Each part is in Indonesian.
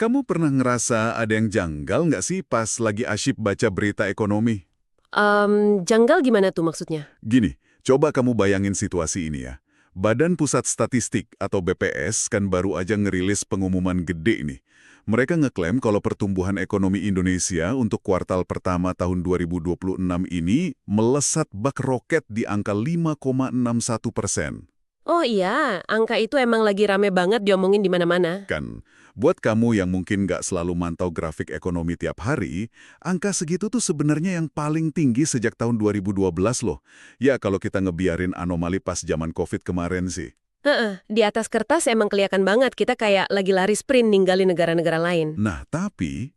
Kamu pernah ngerasa ada yang janggal nggak sih pas lagi asyik baca berita ekonomi? Janggal gimana tuh maksudnya? Gini, coba kamu bayangin situasi ini ya. Badan Pusat Statistik atau BPS kan baru aja ngerilis pengumuman gede nih. Mereka ngeklaim kalau pertumbuhan ekonomi Indonesia untuk kuartal pertama tahun 2026 ini melesat bak roket di angka 5,61%. Oh iya, angka itu emang lagi rame banget diomongin di mana-mana. Kan, buat kamu yang mungkin nggak selalu mantau grafik ekonomi tiap hari, angka segitu tuh sebenarnya yang paling tinggi sejak tahun 2012 loh. Ya kalau kita ngebiarin anomali pas zaman COVID kemarin sih. Di atas kertas emang kelihatan banget kita kayak lagi lari sprint ninggalin negara-negara lain. Nah tapi,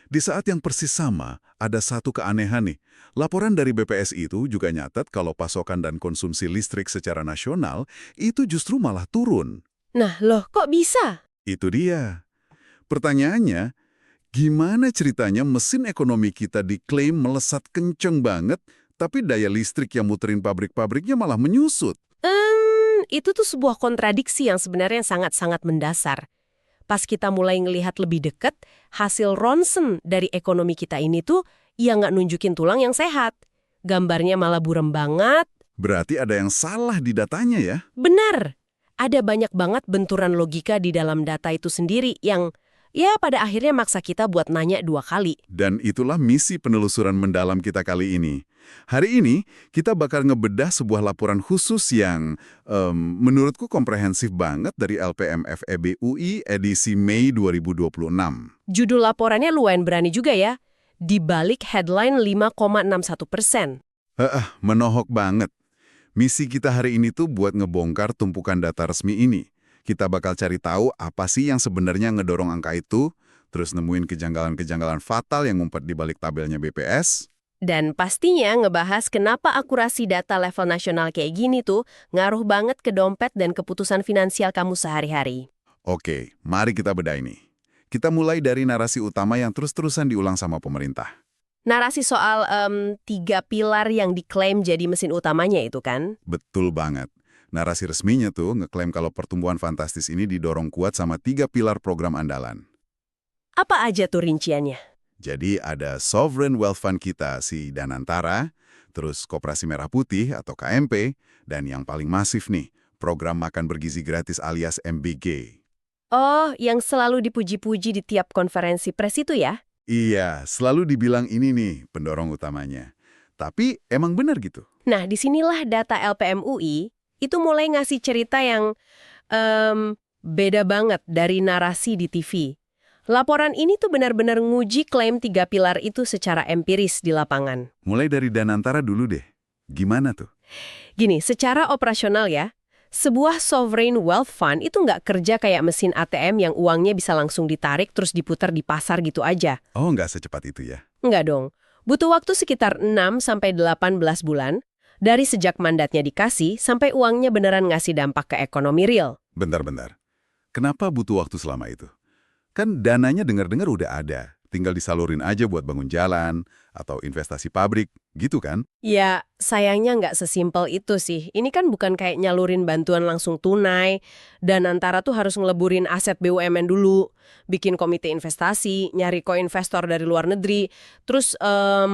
di saat yang persis sama, ada satu keanehan nih. Laporan dari BPS itu juga nyatet kalau pasokan dan konsumsi listrik secara nasional itu justru malah turun. Nah loh, kok bisa? Itu dia. Pertanyaannya, gimana ceritanya mesin ekonomi kita diklaim melesat kenceng banget, tapi daya listrik yang muterin pabrik-pabriknya malah menyusut? Itu tuh sebuah kontradiksi yang sebenarnya sangat-sangat mendasar. Pas kita mulai ngelihat lebih dekat, hasil ronsen dari ekonomi kita ini tuh ya nggak nunjukin tulang yang sehat. Gambarnya malah buram banget. Berarti ada yang salah di datanya ya? Benar, ada banyak banget benturan logika di dalam data itu sendiri yang ya pada akhirnya maksa kita buat nanya 2 kali. Dan itulah misi penelusuran mendalam kita kali ini. Hari ini, kita bakal ngebedah sebuah laporan khusus yang menurutku komprehensif banget dari LPM FEB UI edisi Mei 2026. Judul laporannya lumayan berani juga ya, di balik headline 5,61%. Menohok banget. Misi kita hari ini tuh buat ngebongkar tumpukan data resmi ini. Kita bakal cari tahu apa sih yang sebenarnya ngedorong angka itu, terus nemuin kejanggalan-kejanggalan fatal yang ngumpet di balik tabelnya BPS. Dan pastinya ngebahas kenapa akurasi data level nasional kayak gini tuh ngaruh banget ke dompet dan keputusan finansial kamu sehari-hari. Oke, mari kita bedah ini. Kita mulai dari narasi utama yang terus-terusan diulang sama pemerintah. Narasi soal 3 pilar yang diklaim jadi mesin utamanya itu kan? Betul banget. Narasi resminya tuh ngeklaim kalau pertumbuhan fantastis ini didorong kuat sama 3 pilar program andalan. Apa aja tuh rinciannya? Jadi ada Sovereign Wealth Fund kita, si Danantara, terus Koperasi Merah Putih atau KMP, dan yang paling masif nih, program makan bergizi gratis alias MBG. Oh, yang selalu dipuji-puji di tiap konferensi pers itu ya? Iya, selalu dibilang ini nih pendorong utamanya. Tapi emang benar gitu? Nah, disinilah data LPM UI itu mulai ngasih cerita yang beda banget dari narasi di TV. Laporan ini tuh benar-benar nguji klaim 3 pilar itu secara empiris di lapangan. Mulai dari Danantara dulu deh. Gimana tuh? Gini, secara operasional ya, sebuah sovereign wealth fund itu nggak kerja kayak mesin ATM yang uangnya bisa langsung ditarik terus diputar di pasar gitu aja. Oh, nggak secepat itu ya? Nggak dong. Butuh waktu sekitar 6-18 bulan dari sejak mandatnya dikasih sampai uangnya beneran ngasih dampak ke ekonomi real. Bentar-bentar. Kenapa butuh waktu selama itu? Kan dananya dengar-dengar udah ada, tinggal disalurin aja buat bangun jalan, atau investasi pabrik, gitu kan? Ya, sayangnya nggak sesimpel itu sih. Ini kan bukan kayak nyalurin bantuan langsung tunai, dan antara tuh harus ngeleburin aset BUMN dulu, bikin komite investasi, nyari co-investor dari luar negeri, terus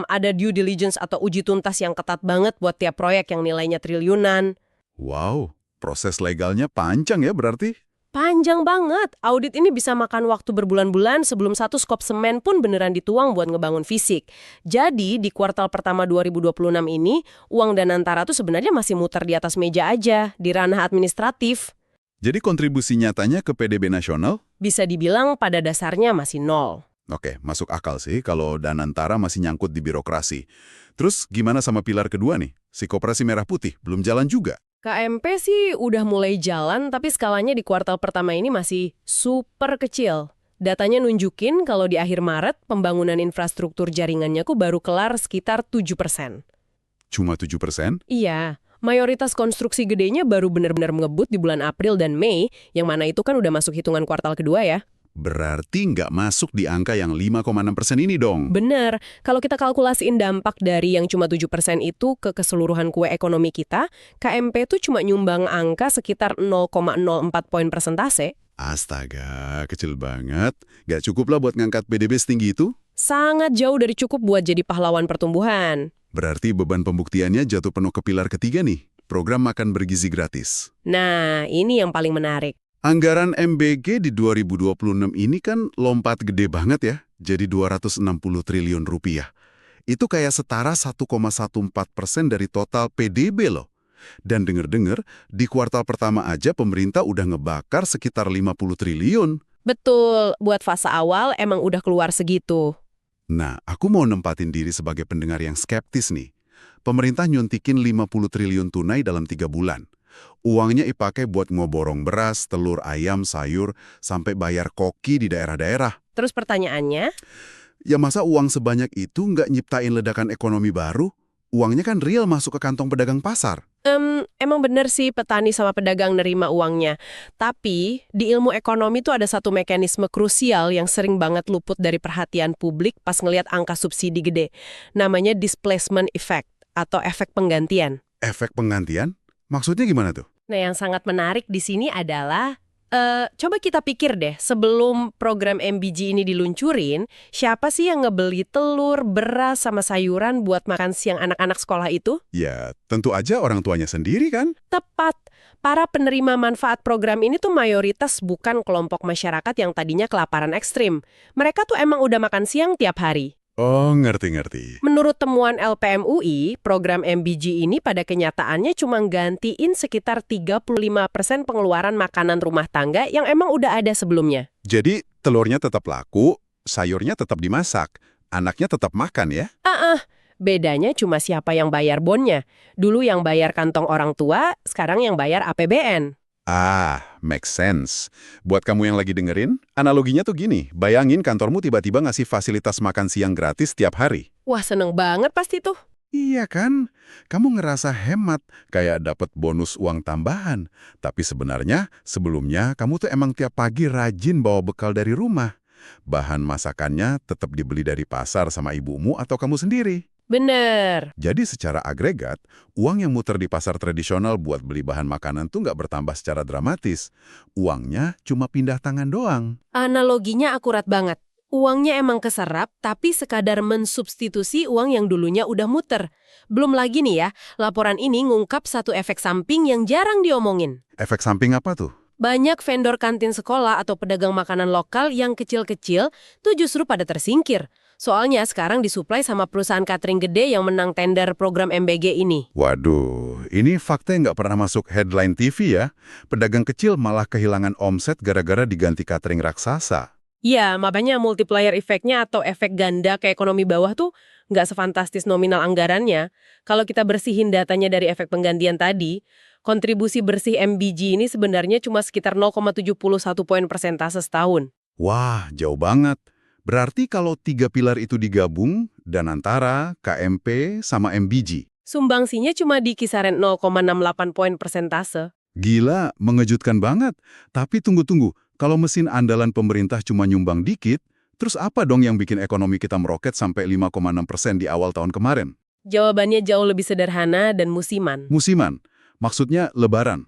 ada due diligence atau uji tuntas yang ketat banget buat tiap proyek yang nilainya triliunan. Wow, proses legalnya panjang ya berarti? Panjang banget. Audit ini bisa makan waktu berbulan-bulan sebelum satu skop semen pun beneran dituang buat ngebangun fisik. Jadi, di kuartal pertama 2026 ini, uang Danantara tuh sebenarnya masih muter di atas meja aja, di ranah administratif. Jadi kontribusi nyatanya ke PDB nasional? Bisa dibilang pada dasarnya masih nol. Oke, masuk akal sih kalau Danantara masih nyangkut di birokrasi. Terus gimana sama pilar kedua nih? Si Koperasi Merah Putih belum jalan juga? KMP sih udah mulai jalan, tapi skalanya di kuartal pertama ini masih super kecil. Datanya nunjukin kalau di akhir Maret, pembangunan infrastruktur jaringannya baru kelar sekitar 7%. Cuma 7%? Iya, mayoritas konstruksi gedenya baru benar-benar ngebut di bulan April dan Mei, yang mana itu kan udah masuk hitungan kuartal kedua ya. Berarti nggak masuk di angka yang 5,6% ini dong? Bener, kalau kita kalkulasiin dampak dari yang cuma 7% itu ke keseluruhan kue ekonomi kita, KMP tuh cuma nyumbang angka sekitar 0,04 poin persentase. Astaga, kecil banget. Gak cukup lah buat ngangkat PDB setinggi itu? Sangat jauh dari cukup buat jadi pahlawan pertumbuhan. Berarti beban pembuktiannya jatuh penuh ke pilar ketiga nih, program makan bergizi gratis. Nah, ini yang paling menarik. Anggaran MBG di 2026 ini kan lompat gede banget ya, jadi 260 triliun rupiah. Itu kayak setara 1,14% dari total PDB loh. Dan denger-dengar, di kuartal pertama aja pemerintah udah ngebakar sekitar 50 triliun. Betul, buat fase awal emang udah keluar segitu. Nah, aku mau nempatin diri sebagai pendengar yang skeptis nih. Pemerintah nyuntikin 50 triliun tunai dalam 3 bulan. Uangnya dipakai buat ngoborong beras, telur, ayam, sayur, sampai bayar koki di daerah-daerah. Terus pertanyaannya, Ya masa uang sebanyak itu nggak nyiptain ledakan ekonomi baru? Uangnya kan real masuk ke kantong pedagang pasar. emang bener sih petani sama pedagang nerima uangnya. Tapi, di ilmu ekonomi tuh ada satu mekanisme krusial yang sering banget luput dari perhatian publik pas ngelihat angka subsidi gede. Namanya displacement effect, atau efek penggantian. Efek penggantian? Maksudnya gimana tuh? Nah, yang sangat menarik di sini adalah, coba kita pikir deh, sebelum program MBG ini diluncurin, siapa sih yang ngebeli telur, beras, sama sayuran buat makan siang anak-anak sekolah itu? Ya, tentu aja orang tuanya sendiri kan? Tepat. Para penerima manfaat program ini tuh mayoritas bukan kelompok masyarakat yang tadinya kelaparan ekstrim. Mereka tuh emang udah makan siang tiap hari. Oh, ngerti-ngerti. Menurut temuan LPM UI, program MBG ini pada kenyataannya cuma gantiin sekitar 35% pengeluaran makanan rumah tangga yang emang udah ada sebelumnya. Jadi, telurnya tetap laku, sayurnya tetap dimasak, anaknya tetap makan ya? Bedanya cuma siapa yang bayar bonnya. Dulu yang bayar kantong orang tua, sekarang yang bayar APBN. Ah, make sense. Buat kamu yang lagi dengerin, analoginya tuh gini, bayangin kantormu tiba-tiba ngasih fasilitas makan siang gratis tiap hari. Wah, seneng banget pasti tuh. Iya kan? Kamu ngerasa hemat, kayak dapat bonus uang tambahan. Tapi sebenarnya, sebelumnya kamu tuh emang tiap pagi rajin bawa bekal dari rumah. Bahan masakannya tetap dibeli dari pasar sama ibumu atau kamu sendiri. Bener. Jadi secara agregat, uang yang muter di pasar tradisional buat beli bahan makanan tuh nggak bertambah secara dramatis. Uangnya cuma pindah tangan doang. Analoginya akurat banget. Uangnya emang keserap, tapi sekadar mensubstitusi uang yang dulunya udah muter. Belum lagi nih ya, laporan ini ngungkap satu efek samping yang jarang diomongin. Efek samping apa tuh? Banyak vendor kantin sekolah atau pedagang makanan lokal yang kecil-kecil tuh justru pada tersingkir. Soalnya sekarang disuplai sama perusahaan catering gede yang menang tender program MBG ini. Waduh, ini fakta yang nggak pernah masuk headline TV ya. Pedagang kecil malah kehilangan omset gara-gara diganti catering raksasa. Ya, makanya multiplier efeknya atau efek ganda ke ekonomi bawah tuh nggak sefantastis nominal anggarannya. Kalau kita bersihin datanya dari efek penggantian tadi, kontribusi bersih MBG ini sebenarnya cuma sekitar 0,71 poin persentase setahun. Wah, jauh banget. Berarti kalau 3 pilar itu digabung, Danantara, KMP, sama MBG. Sumbangsinya cuma di kisaran 0,68 poin persentase. Gila, mengejutkan banget. Tapi tunggu-tunggu, kalau mesin andalan pemerintah cuma nyumbang dikit, terus apa dong yang bikin ekonomi kita meroket sampai 5,6% di awal tahun kemarin? Jawabannya jauh lebih sederhana dan musiman. Musiman, maksudnya lebaran.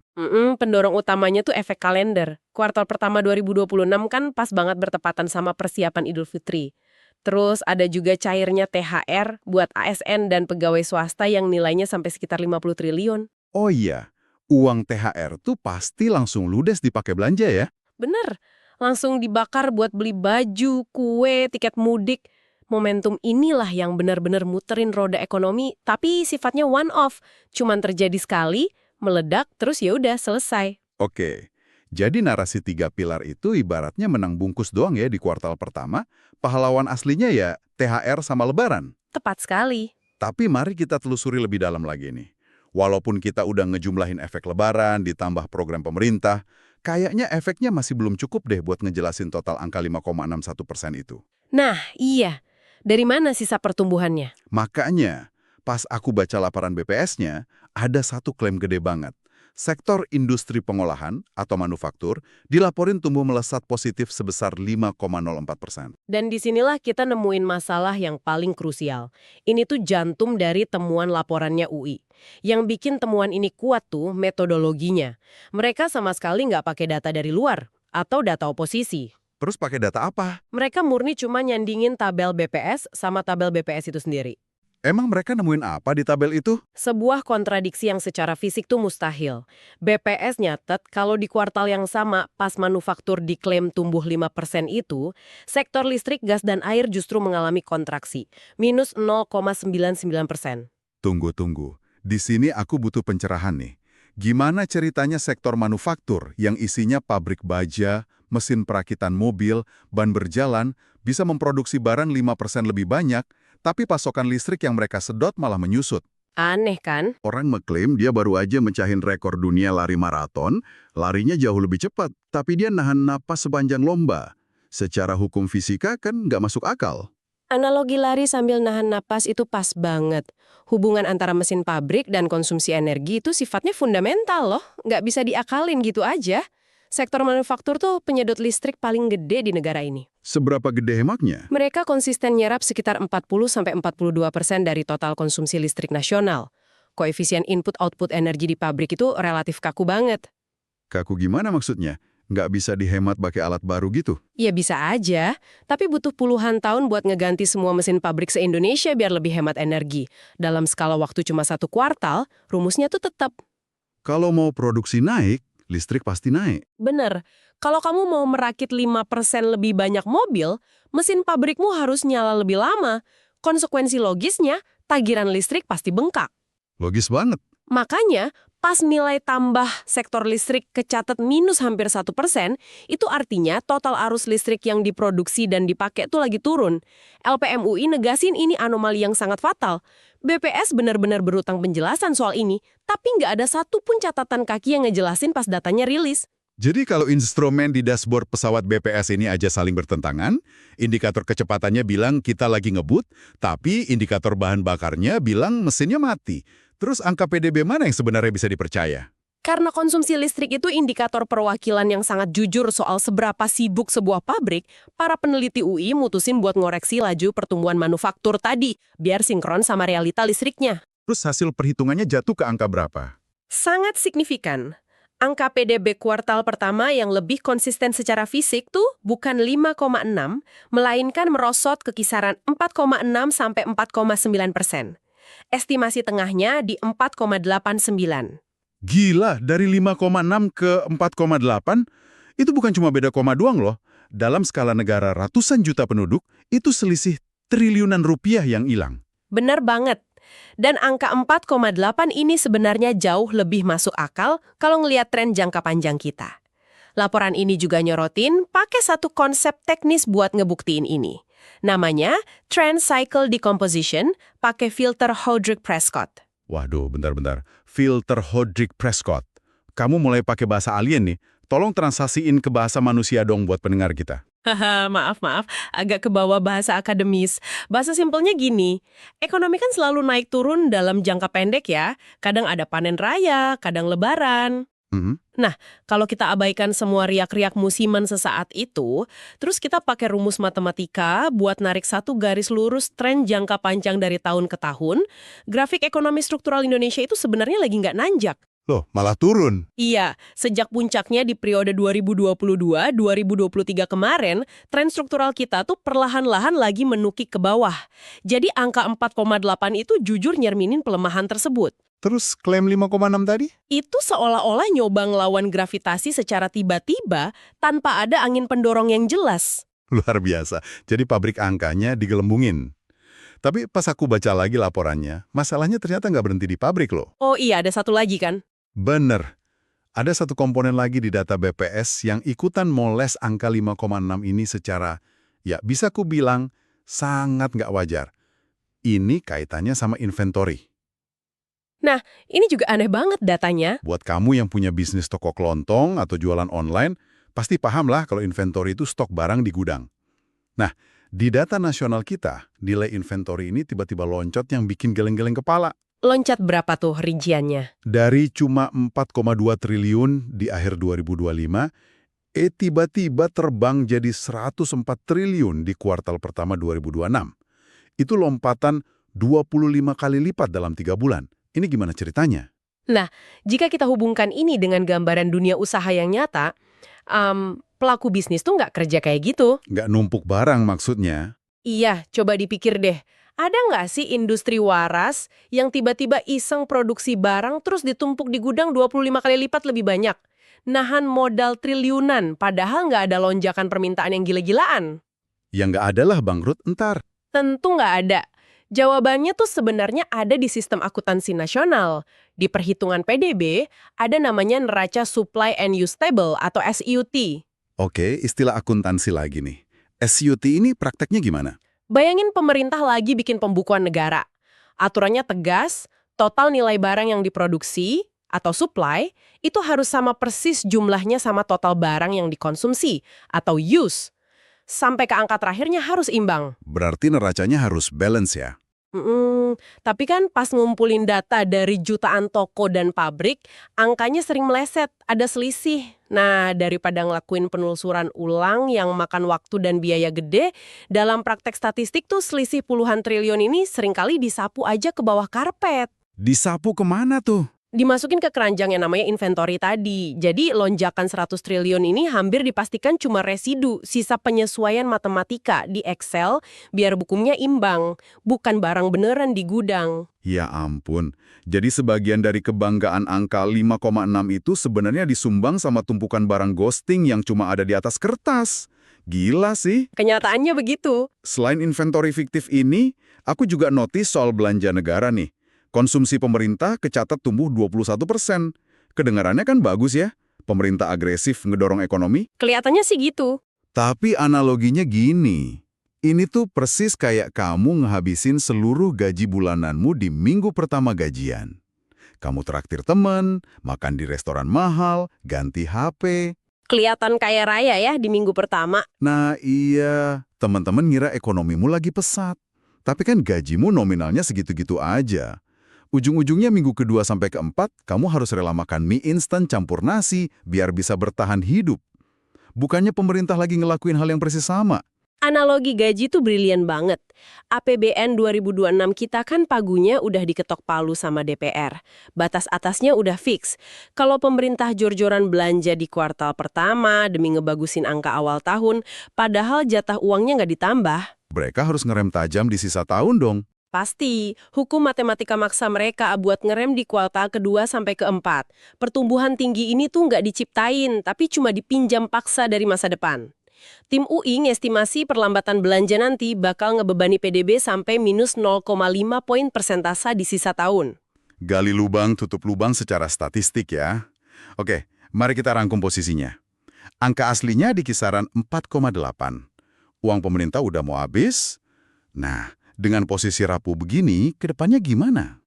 Pendorong utamanya tuh efek kalender. Kuartal pertama 2026 kan pas banget bertepatan sama persiapan Idul Fitri. Terus ada juga cairnya THR buat ASN dan pegawai swasta yang nilainya sampai sekitar 50 triliun. Oh iya, uang THR tuh pasti langsung ludes dipakai belanja ya? Bener, langsung dibakar buat beli baju, kue, tiket mudik. Momentum inilah yang benar-benar muterin roda ekonomi, tapi sifatnya one-off. Cuman terjadi sekali, meledak, terus ya udah selesai. Oke, jadi narasi 3 pilar itu ibaratnya menang bungkus doang ya di kuartal pertama, pahlawan aslinya ya THR sama lebaran. Tepat sekali. Tapi mari kita telusuri lebih dalam lagi nih. Walaupun kita udah ngejumlahin efek lebaran ditambah program pemerintah, kayaknya efeknya masih belum cukup deh buat ngejelasin total angka 5,61% itu. Nah, iya. Dari mana sisa pertumbuhannya? Makanya, pas aku baca laporan BPS-nya, ada satu klaim gede banget. Sektor industri pengolahan atau manufaktur dilaporin tumbuh melesat positif sebesar 5,04%. Dan disinilah kita nemuin masalah yang paling krusial. Ini tuh jantung dari temuan laporannya UI. Yang bikin temuan ini kuat tuh metodologinya. Mereka sama sekali nggak pakai data dari luar. atau data oposisi. Terus pakai data apa? Mereka murni cuma nyandingin tabel BPS sama tabel BPS itu sendiri. Emang mereka nemuin apa di tabel itu? Sebuah kontradiksi yang secara fisik tuh mustahil. BPS nyatet kalau di kuartal yang sama pas manufaktur diklaim tumbuh 5% itu, sektor listrik, gas, dan air justru mengalami kontraksi, minus 0,99%. Tunggu. Di sini aku butuh pencerahan nih. Gimana ceritanya sektor manufaktur yang isinya pabrik baja, mesin perakitan mobil, ban berjalan, bisa memproduksi barang 5% lebih banyak, tapi pasokan listrik yang mereka sedot malah menyusut. Aneh kan? Orang mengklaim dia baru aja mencahin rekor dunia lari maraton, larinya jauh lebih cepat, tapi dia nahan napas sepanjang lomba. Secara hukum fisika kan nggak masuk akal. Analogi lari sambil nahan napas itu pas banget. Hubungan antara mesin pabrik dan konsumsi energi itu sifatnya fundamental loh, nggak bisa diakalin gitu aja. Sektor manufaktur tuh penyedot listrik paling gede di negara ini. Seberapa gede hematnya? Mereka konsisten nyerap sekitar 40-42% dari total konsumsi listrik nasional. Koefisien input-output energi di pabrik itu relatif kaku banget. Kaku gimana maksudnya? Nggak bisa dihemat pakai alat baru gitu? Ya bisa aja, tapi butuh puluhan tahun buat ngeganti semua mesin pabrik se-Indonesia biar lebih hemat energi. Dalam skala waktu cuma 1 kuartal, rumusnya tuh tetap. Kalau mau produksi naik, listrik pasti naik. Bener, kalau kamu mau merakit 5% lebih banyak mobil, mesin pabrikmu harus nyala lebih lama. Konsekuensi logisnya, tagihan listrik pasti bengkak. Logis banget. Makanya, pas nilai tambah sektor listrik kecatat minus hampir 1%, itu artinya total arus listrik yang diproduksi dan dipakai itu lagi turun. LPMUI negasin ini anomali yang sangat fatal. BPS benar-benar berutang penjelasan soal ini, tapi nggak ada satupun catatan kaki yang ngejelasin pas datanya rilis. Jadi kalau instrumen di dashboard pesawat BPS ini aja saling bertentangan, indikator kecepatannya bilang kita lagi ngebut, tapi indikator bahan bakarnya bilang mesinnya mati. Terus angka PDB mana yang sebenarnya bisa dipercaya? Karena konsumsi listrik itu indikator perwakilan yang sangat jujur soal seberapa sibuk sebuah pabrik, para peneliti UI mutusin buat ngoreksi laju pertumbuhan manufaktur tadi, biar sinkron sama realita listriknya. Terus hasil perhitungannya jatuh ke angka berapa? Sangat signifikan. Angka PDB kuartal pertama yang lebih konsisten secara fisik tuh bukan 5,6, melainkan merosot ke kisaran 4,6 sampai 4,9%. Estimasi tengahnya di 4,89. Gila, dari 5,6 ke 4,8, itu bukan cuma beda koma doang loh. Dalam skala negara ratusan juta penduduk, itu selisih triliunan rupiah yang hilang. Benar banget. Dan angka 4,8 ini sebenarnya jauh lebih masuk akal kalau ngelihat tren jangka panjang kita. Laporan ini juga nyorotin pakai satu konsep teknis buat ngebuktiin ini. Namanya Trend Cycle Decomposition pakai filter Hodrick-Prescott. Waduh, bentar. Filter Hodrick-Prescott. Kamu mulai pakai bahasa alien nih. Tolong translasiin ke bahasa manusia dong buat pendengar kita. Haha, maaf, agak kebawa bahasa akademis. Bahasa simpelnya gini, ekonomi kan selalu naik turun dalam jangka pendek ya. Kadang ada panen raya, kadang lebaran. Nah, kalau kita abaikan semua riak-riak musiman sesaat itu, terus kita pakai rumus matematika buat narik satu garis lurus tren jangka panjang dari tahun ke tahun, grafik ekonomi struktural Indonesia itu sebenarnya lagi nggak nanjak. Loh, malah turun. Iya, sejak puncaknya di periode 2022-2023 kemarin, tren struktural kita tuh perlahan-lahan lagi menukik ke bawah. Jadi angka 4,8 itu jujur nyerminin pelemahan tersebut. Terus klaim 5,6 tadi? Itu seolah-olah nyoba ngelawan gravitasi secara tiba-tiba tanpa ada angin pendorong yang jelas. Luar biasa. Jadi pabrik angkanya digelembungin. Tapi pas aku baca lagi laporannya, masalahnya ternyata nggak berhenti di pabrik loh. Oh iya, ada satu lagi kan? Bener. Ada satu komponen lagi di data BPS yang ikutan moles angka 5,6 ini secara, ya bisa ku bilang, sangat nggak wajar. Ini kaitannya sama inventory. Nah, ini juga aneh banget datanya. Buat kamu yang punya bisnis toko kelontong atau jualan online, pasti paham lah kalau inventory itu stok barang di gudang. Nah, di data nasional kita, nilai inventory ini tiba-tiba loncat yang bikin geleng-geleng kepala. Loncat berapa tuh rinciannya? Dari cuma 4,2 triliun di akhir 2025, tiba-tiba terbang jadi 104 triliun di kuartal pertama 2026. Itu lompatan 25 kali lipat dalam 3 bulan. Ini gimana ceritanya? Nah, jika kita hubungkan ini dengan gambaran dunia usaha yang nyata, Pelaku bisnis tuh nggak kerja kayak gitu. Nggak numpuk barang maksudnya. Iya, coba dipikir deh. Ada nggak sih industri waras yang tiba-tiba iseng produksi barang terus ditumpuk di gudang 25 kali lipat lebih banyak? Nahan modal triliunan, padahal nggak ada lonjakan permintaan yang gila-gilaan. Ya nggak ada lah bangkrut entar. Tentu nggak ada. Jawabannya tuh sebenarnya ada di sistem akuntansi nasional. Di perhitungan PDB, ada namanya neraca supply and use table atau SUT. Oke, istilah akuntansi lagi nih. SUT ini prakteknya gimana? Bayangin pemerintah lagi bikin pembukuan negara. Aturannya tegas, total nilai barang yang diproduksi atau supply itu harus sama persis jumlahnya sama total barang yang dikonsumsi atau use. Sampai ke angka terakhirnya harus imbang. Berarti neracanya harus balance ya? Tapi kan pas ngumpulin data dari jutaan toko dan pabrik, angkanya sering meleset, ada selisih. Nah, daripada ngelakuin penelusuran ulang yang makan waktu dan biaya gede, dalam praktek statistik tuh selisih puluhan triliun ini seringkali disapu aja ke bawah karpet. Disapu kemana tuh? Dimasukin ke keranjang yang namanya inventory tadi. Jadi lonjakan 100 triliun ini hampir dipastikan cuma residu, sisa penyesuaian matematika di Excel biar bukunya imbang, bukan barang beneran di gudang. Ya ampun, jadi sebagian dari kebanggaan angka 5,6 itu sebenarnya disumbang sama tumpukan barang ghosting yang cuma ada di atas kertas. Gila sih. Kenyataannya begitu. Selain inventory fiktif ini, aku juga notice soal belanja negara nih. Konsumsi pemerintah kecatat tumbuh 21%. Kedengarannya kan bagus ya, pemerintah agresif ngedorong ekonomi. Kelihatannya sih gitu. Tapi analoginya gini, ini tuh persis kayak kamu ngehabisin seluruh gaji bulananmu di minggu pertama gajian. Kamu traktir teman, makan di restoran mahal, ganti HP. Kelihatan kaya raya ya di minggu pertama. Nah iya, teman-teman ngira ekonomimu lagi pesat. Tapi kan gajimu nominalnya segitu-gitu aja. Ujung-ujungnya minggu kedua sampai keempat, kamu harus rela makan mie instan campur nasi biar bisa bertahan hidup. Bukannya pemerintah lagi ngelakuin hal yang persis sama. Analogi gaji tuh brilian banget. APBN 2026 kita kan pagunya udah diketok palu sama DPR. Batas atasnya udah fix. Kalau pemerintah jor-joran belanja di kuartal pertama demi ngebagusin angka awal tahun, padahal jatah uangnya nggak ditambah. Mereka harus ngerem tajam di sisa tahun dong. Pasti, hukum matematika maksa mereka buat ngerem di kuartal kedua sampai keempat. Pertumbuhan tinggi ini tuh nggak diciptain, tapi cuma dipinjam paksa dari masa depan. Tim UI ngestimasi perlambatan belanja nanti bakal ngebebani PDB sampai minus 0,5 poin persentase di sisa tahun. Gali lubang, tutup lubang secara statistik ya. Oke, mari kita rangkum posisinya. Angka aslinya di kisaran 4,8. Uang pemerintah udah mau habis. Nah, dengan posisi rapuh begini, ke depannya gimana?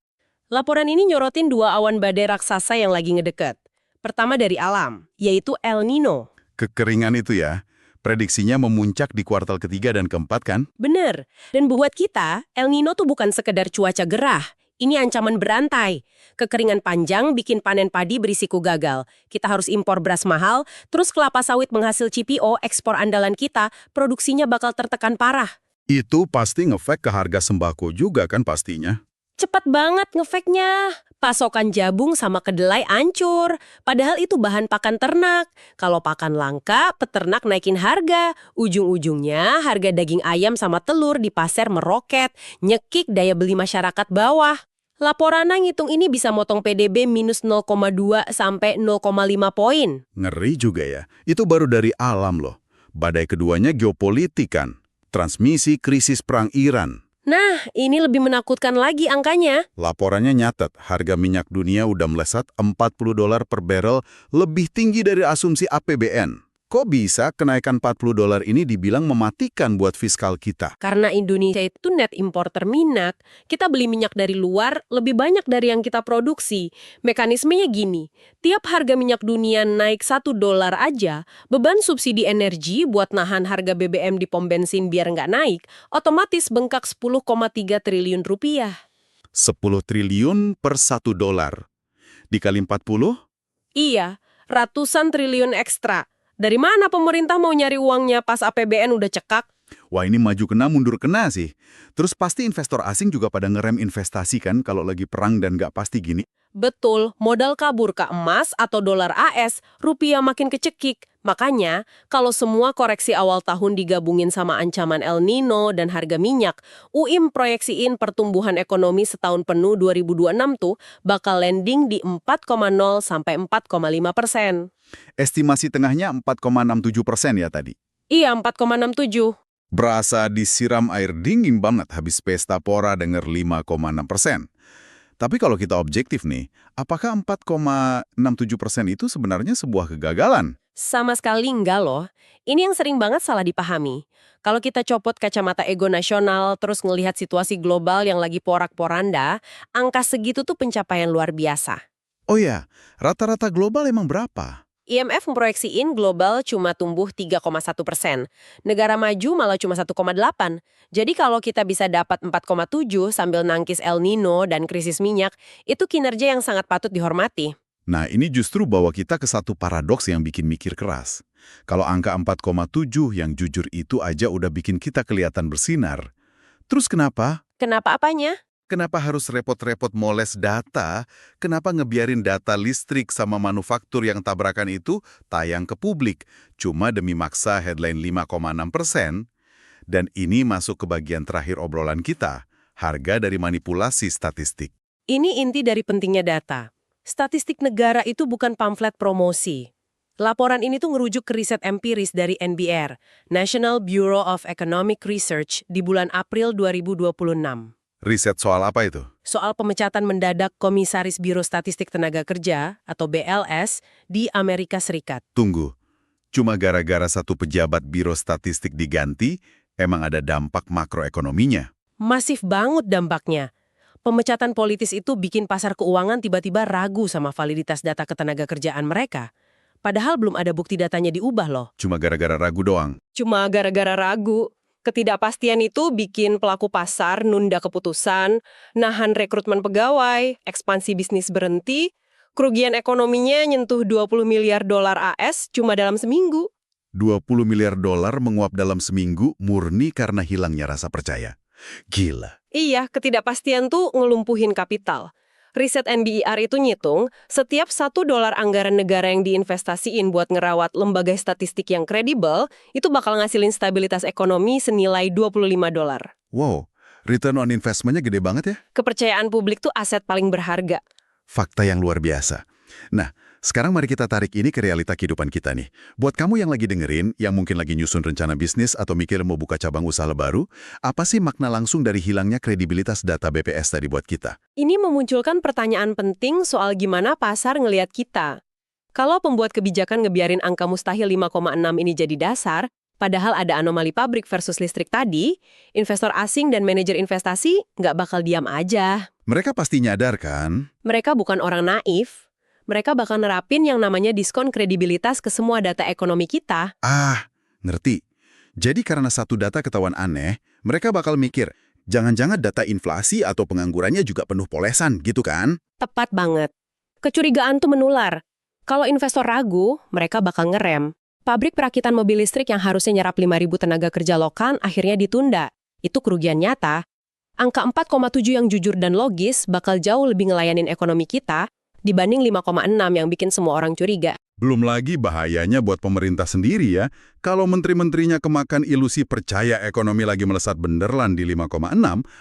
Laporan ini nyorotin dua awan badai raksasa yang lagi ngedeket. Pertama dari alam, yaitu El Nino. Kekeringan itu ya, prediksinya memuncak di kuartal ketiga dan keempat kan? Bener. Dan buat kita, El Nino tuh bukan sekedar cuaca gerah. Ini ancaman berantai. Kekeringan panjang bikin panen padi berisiko gagal. Kita harus impor beras mahal, terus kelapa sawit menghasil CPO, ekspor andalan kita, produksinya bakal tertekan parah. Itu pasti ngefek ke harga sembako juga kan pastinya. Cepat banget ngefeknya. Pasokan jabung sama kedelai ancur. Padahal itu bahan pakan ternak. Kalau pakan langka, peternak naikin harga. Ujung-ujungnya harga daging ayam sama telur di pasar meroket. Nyekik daya beli masyarakat bawah. Laporannya ngitung ini bisa motong PDB minus 0,2 sampai 0,5 poin. Ngeri juga ya. Itu baru dari alam loh. Badai keduanya geopolitik kan. Transmisi krisis perang Iran. Nah, ini lebih menakutkan lagi angkanya. Laporannya nyatet, harga minyak dunia udah melesat $40 per barrel, lebih tinggi dari asumsi APBN. Kok bisa kenaikan $40 ini dibilang mematikan buat fiskal kita? Karena Indonesia itu net importer minyak, kita beli minyak dari luar lebih banyak dari yang kita produksi. Mekanismenya gini, tiap harga minyak dunia naik $1 aja, beban subsidi energi buat nahan harga BBM di pom bensin biar nggak naik, otomatis bengkak 10,3 triliun rupiah. 10 triliun per $1. Dikali 40? Iya, ratusan triliun ekstra. Dari mana pemerintah mau nyari uangnya pas APBN udah cekak? Wah ini maju kena mundur kena sih. Terus pasti investor asing juga pada ngerem investasi kan kalau lagi perang dan nggak pasti gini. Betul, modal kabur ke emas atau dolar AS, rupiah makin kecekik. Makanya, kalau semua koreksi awal tahun digabungin sama ancaman El Nino dan harga minyak, UIM proyeksiin pertumbuhan ekonomi setahun penuh 2026 tuh bakal landing di 4,0 sampai 4,5%. Estimasi tengahnya 4,67% ya tadi. Iya, 4,67. Berasa disiram air dingin banget habis pesta pora denger 5,6%. Tapi kalau kita objektif nih, apakah 4,67% itu sebenarnya sebuah kegagalan? Sama sekali enggak loh. Ini yang sering banget salah dipahami. Kalau kita copot kacamata ego nasional, terus ngelihat situasi global yang lagi porak-poranda, angka segitu tuh pencapaian luar biasa. Oh ya, rata-rata global emang berapa? IMF memproyeksiin global cuma tumbuh 3,1%. Negara maju malah cuma 1,8. Jadi kalau kita bisa dapat 4,7 sambil nangkis El Nino dan krisis minyak, itu kinerja yang sangat patut dihormati. Nah, ini justru bawa kita ke satu paradoks yang bikin mikir keras. Kalau angka 4,7 yang jujur itu aja udah bikin kita kelihatan bersinar. Terus kenapa? Kenapa apanya? Kenapa harus repot-repot moles data? Kenapa ngebiarin data listrik sama manufaktur yang tabrakan itu tayang ke publik? Cuma demi maksa headline 5,6%. Dan ini masuk ke bagian terakhir obrolan kita, harga dari manipulasi statistik. Ini inti dari pentingnya data. Statistik negara itu bukan pamflet promosi. Laporan ini tuh ngerujuk ke riset empiris dari NBR, National Bureau of Economic Research, di bulan April 2026. Riset soal apa itu? Soal pemecatan mendadak Komisaris Biro Statistik Tenaga Kerja atau BLS di Amerika Serikat. Tunggu, cuma gara-gara satu pejabat Biro Statistik diganti, emang ada dampak makroekonominya? Masif banget dampaknya. Pemecatan politis itu bikin pasar keuangan tiba-tiba ragu sama validitas data ketenaga kerjaan mereka. Padahal belum ada bukti datanya diubah loh. Cuma gara-gara ragu doang. Cuma gara-gara ragu. Ketidakpastian itu bikin pelaku pasar nunda keputusan, nahan rekrutmen pegawai, ekspansi bisnis berhenti, kerugian ekonominya nyentuh 20 miliar dolar AS cuma dalam seminggu. 20 miliar dolar menguap dalam seminggu murni karena hilangnya rasa percaya. Gila. Iya, ketidakpastian tuh ngelumpuhin kapital. Riset NBER itu ngitung, setiap $1 anggaran negara yang diinvestasiin buat ngerawat lembaga statistik yang kredibel, itu bakal ngasilin stabilitas ekonomi senilai $25. Wow, return on investment-nya gede banget ya? Kepercayaan publik tuh aset paling berharga. Fakta yang luar biasa. Nah, sekarang mari kita tarik ini ke realita kehidupan kita nih. Buat kamu yang lagi dengerin, yang mungkin lagi nyusun rencana bisnis atau mikir mau buka cabang usaha baru, apa sih makna langsung dari hilangnya kredibilitas data BPS tadi buat kita? Ini memunculkan pertanyaan penting soal gimana pasar ngelihat kita. Kalau pembuat kebijakan ngebiarin angka mustahil 5,6 ini jadi dasar, padahal ada anomali pabrik versus listrik tadi, investor asing dan manajer investasi nggak bakal diam aja. Mereka pasti nyadar kan? Mereka bukan orang naif. Mereka bakal nerapin yang namanya diskon kredibilitas ke semua data ekonomi kita. Ah, ngerti. Jadi karena satu data ketahuan aneh, mereka bakal mikir, jangan-jangan data inflasi atau penganggurannya juga penuh polesan, gitu kan? Tepat banget. Kecurigaan tuh menular. Kalau investor ragu, mereka bakal ngerem. Pabrik perakitan mobil listrik yang harusnya nyerap 5.000 tenaga kerja lokal akhirnya ditunda. Itu kerugian nyata. Angka 4,7 yang jujur dan logis bakal jauh lebih ngelayanin ekonomi kita dibanding 5,6 yang bikin semua orang curiga. Belum lagi bahayanya buat pemerintah sendiri ya. Kalau menteri-menterinya kemakan ilusi percaya ekonomi lagi melesat benderlan di 5,6,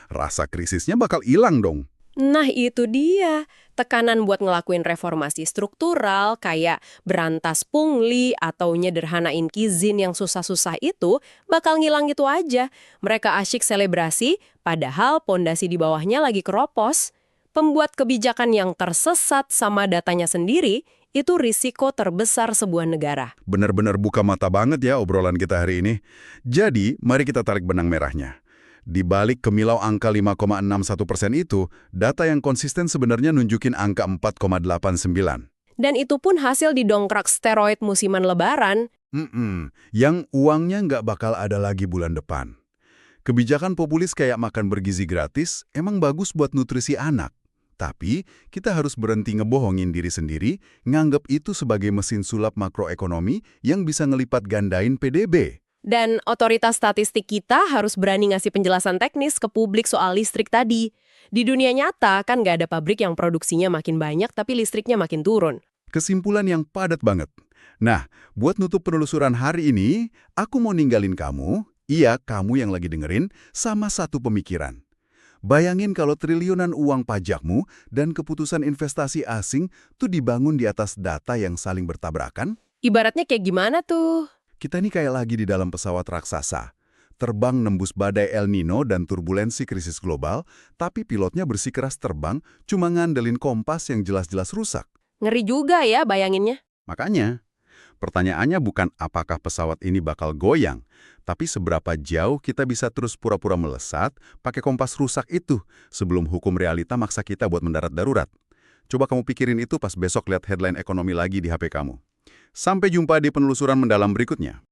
rasa krisisnya bakal hilang dong. Nah itu dia, tekanan buat ngelakuin reformasi struktural kayak berantas pungli atau nyederhanain izin yang susah-susah itu bakal ngilang gitu aja. Mereka asyik selebrasi, padahal pondasi di bawahnya lagi keropos. Pembuat kebijakan yang tersesat sama datanya sendiri, itu risiko terbesar sebuah negara. Benar-benar buka mata banget ya obrolan kita hari ini. Jadi, mari kita tarik benang merahnya. Di balik kemilau angka 5,61% itu, data yang konsisten sebenarnya nunjukin angka 4,89. Dan itu pun hasil didongkrak steroid musiman lebaran. Yang uangnya nggak bakal ada lagi bulan depan. Kebijakan populis kayak makan bergizi gratis emang bagus buat nutrisi anak. Tapi, kita harus berhenti ngebohongin diri sendiri, nganggep itu sebagai mesin sulap makroekonomi yang bisa ngelipat gandain PDB. Dan otoritas statistik kita harus berani ngasih penjelasan teknis ke publik soal listrik tadi. Di dunia nyata kan nggak ada pabrik yang produksinya makin banyak tapi listriknya makin turun. Kesimpulan yang padat banget. Nah, buat nutup penelusuran hari ini, aku mau ninggalin kamu, iya kamu yang lagi dengerin, sama satu pemikiran. Bayangin kalau triliunan uang pajakmu dan keputusan investasi asing tuh dibangun di atas data yang saling bertabrakan. Ibaratnya kayak gimana tuh? Kita ini kayak lagi di dalam pesawat raksasa. Terbang nembus badai El Nino dan turbulensi krisis global, tapi pilotnya bersikeras terbang cuma ngandelin kompas yang jelas-jelas rusak. Ngeri juga ya bayanginnya. Makanya, pertanyaannya bukan apakah pesawat ini bakal goyang, tapi seberapa jauh kita bisa terus pura-pura melesat pakai kompas rusak itu sebelum hukum realita maksa kita buat mendarat darurat. Coba kamu pikirin itu pas besok lihat headline ekonomi lagi di HP kamu. Sampai jumpa di penelusuran mendalam berikutnya.